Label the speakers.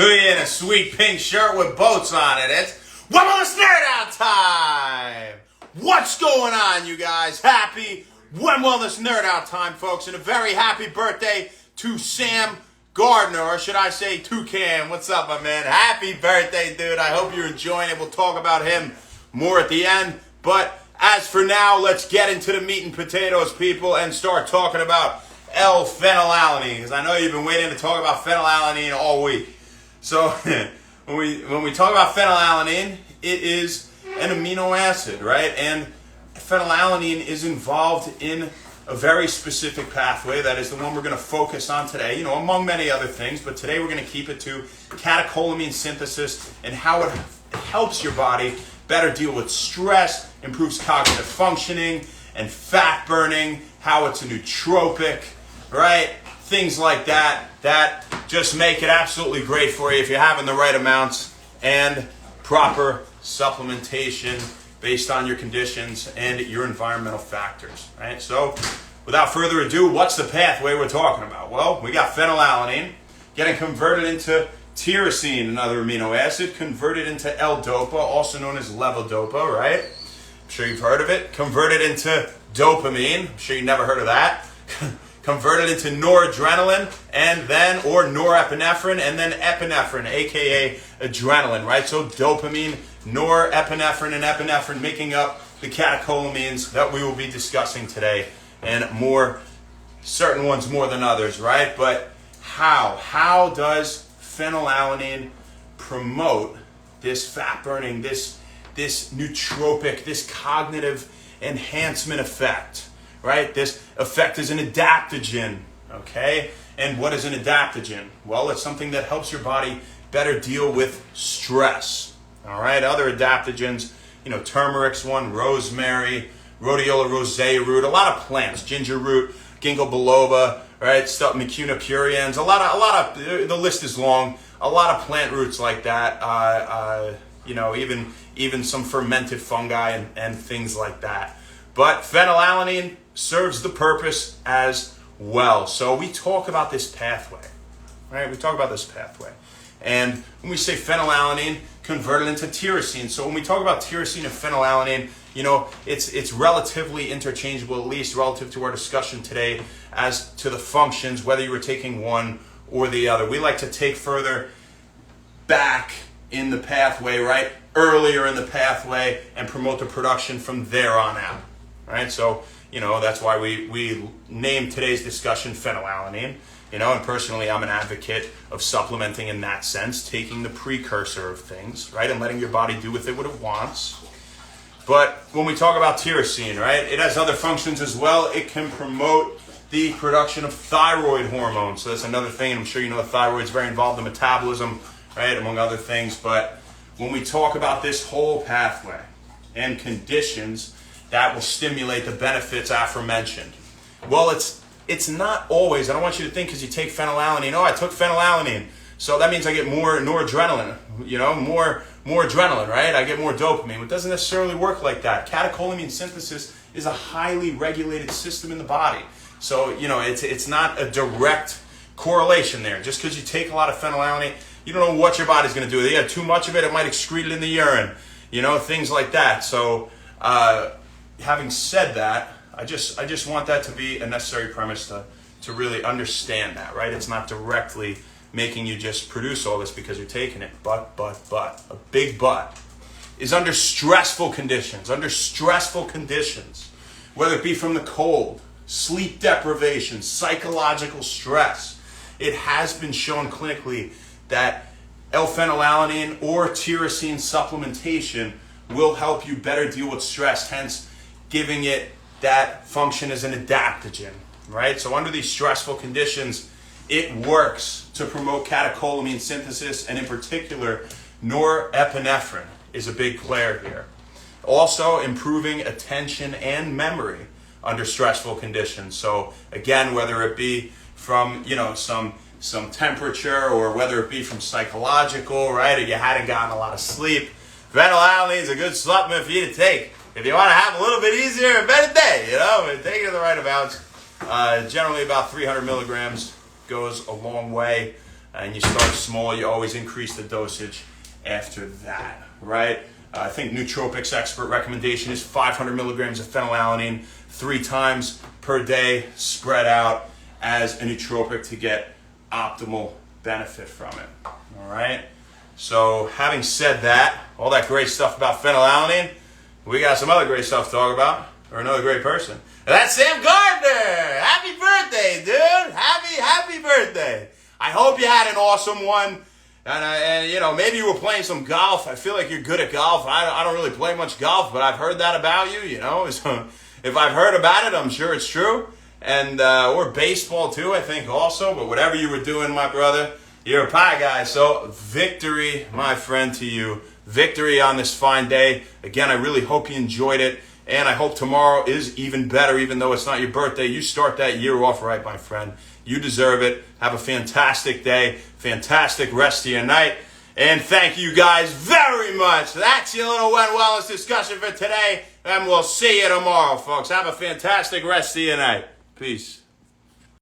Speaker 1: Who you in a sweet pink shirt with boats on it? It's Wellness Nerd Out time! What's going on, you guys? Happy Wellness Nerd Out time, folks, and a very happy birthday to Sam Gardner, or should I say Toucan. What's up, my man? Happy birthday, dude. I hope you're enjoying it. We'll talk about him more at the end, but as for now, let's get into the meat and potatoes, people, and start talking about L-phenylalanine, because I know you've been waiting to talk about phenylalanine all week. So when we talk about phenylalanine, it is an amino acid, right? And phenylalanine is involved in a very specific pathway. That is the one we're going to focus on today, among many other things. But today we're going to keep it to catecholamine synthesis and how it helps your body better deal with stress, improves cognitive functioning and fat burning, how it's a nootropic, right? Things like that just make it absolutely great for you if you're having the right amounts and proper supplementation based on your conditions and your environmental factors, right? So without further ado, what's the pathway we're talking about? Well, we got phenylalanine getting converted into tyrosine, another amino acid, converted into L-dopa, also known as levodopa, right? I'm sure you've heard of it. Converted into dopamine. I'm sure you never heard of that. Converted into noradrenaline or norepinephrine, and then epinephrine, aka adrenaline, right? So dopamine, norepinephrine, and epinephrine making up the catecholamines that we will be discussing today, and certain ones more than others, right? But how does phenylalanine promote this fat burning, this nootropic, this cognitive enhancement effect? Right? This effect is an adaptogen, okay? And what is an adaptogen? Well, it's something that helps your body better deal with stress, all right? Other adaptogens, turmeric's one, rosemary, rhodiola rosea root, a lot of plants, ginger root, ginkgo biloba, right? Stuff, mucuna pruriens, a lot of, the list is long, a lot of plant roots like that, even some fermented fungi and things like that. But phenylalanine serves the purpose as well. So we talk about this pathway, right? We talk about this pathway. And when we say phenylalanine converted into tyrosine, so when we talk about tyrosine and phenylalanine, it's relatively interchangeable, at least relative to our discussion today, as to the functions, whether you were taking one or the other. We like to take further back in the pathway, right? Earlier in the pathway, and promote the production from there on out. Right, so that's why we named today's discussion phenylalanine. And personally, I'm an advocate of supplementing in that sense, taking the precursor of things, right, and letting your body do with it what it wants. But when we talk about tyrosine, right, it has other functions as well. It can promote the production of thyroid hormones. So that's another thing. I'm sure the thyroid is very involved in metabolism, right, among other things. But when we talk about this whole pathway and conditions that will stimulate the benefits aforementioned. Well, it's not always. I don't want you to think because you take phenylalanine, I took phenylalanine, so that means I get more noradrenaline, more adrenaline, right? I get more dopamine. It doesn't necessarily work like that. Catecholamine synthesis is a highly regulated system in the body. So, it's not a direct correlation there. Just because you take a lot of phenylalanine, you don't know what your body's going to do. If you have too much of it, it might excrete it in the urine, things like that. So, having said that, I just want that to be a necessary premise to really understand that, right? It's not directly making you just produce all this because you're taking it, but, a big but, is under stressful conditions, whether it be from the cold, sleep deprivation, psychological stress. It has been shown clinically that L-phenylalanine or tyrosine supplementation will help you better deal with stress, hence giving it that function as an adaptogen, right? So under these stressful conditions, it works to promote catecholamine synthesis, and in particular, norepinephrine is a big player here. Also improving attention and memory under stressful conditions. So again, whether it be from, some temperature, or whether it be from psychological, right? Or you hadn't gotten a lot of sleep, phenylalanine is a good supplement for you to take if you want to have a little bit easier and better day, take it in the right amounts. Generally about 300 milligrams goes a long way. and you start small. You always increase the dosage after that, right? I think nootropics expert recommendation is 500 milligrams of phenylalanine 3 times per day, spread out as a nootropic to get optimal benefit from it. All right. So having said that, all that great stuff about phenylalanine, we got some other great stuff to talk about, or another great person. And that's Sam Gardner. Happy birthday, dude. Happy birthday. I hope you had an awesome one. And you know, maybe you were playing some golf. I feel like you're good at golf. I don't really play much golf, but I've heard that about you, you know. So if I've heard about it, I'm sure it's true. And or baseball too, I think also. But whatever you were doing, my brother, you're a pie guy. So victory, my friend, to you. Victory on this fine day. Again, I really hope you enjoyed it. And I hope tomorrow is even better, even though it's not your birthday. You start that year off right, my friend. You deserve it. Have a fantastic day. Fantastic rest of your night. And thank you guys very much. That's your little wellness discussion for today. And we'll see you tomorrow, folks. Have a fantastic rest of your night. Peace.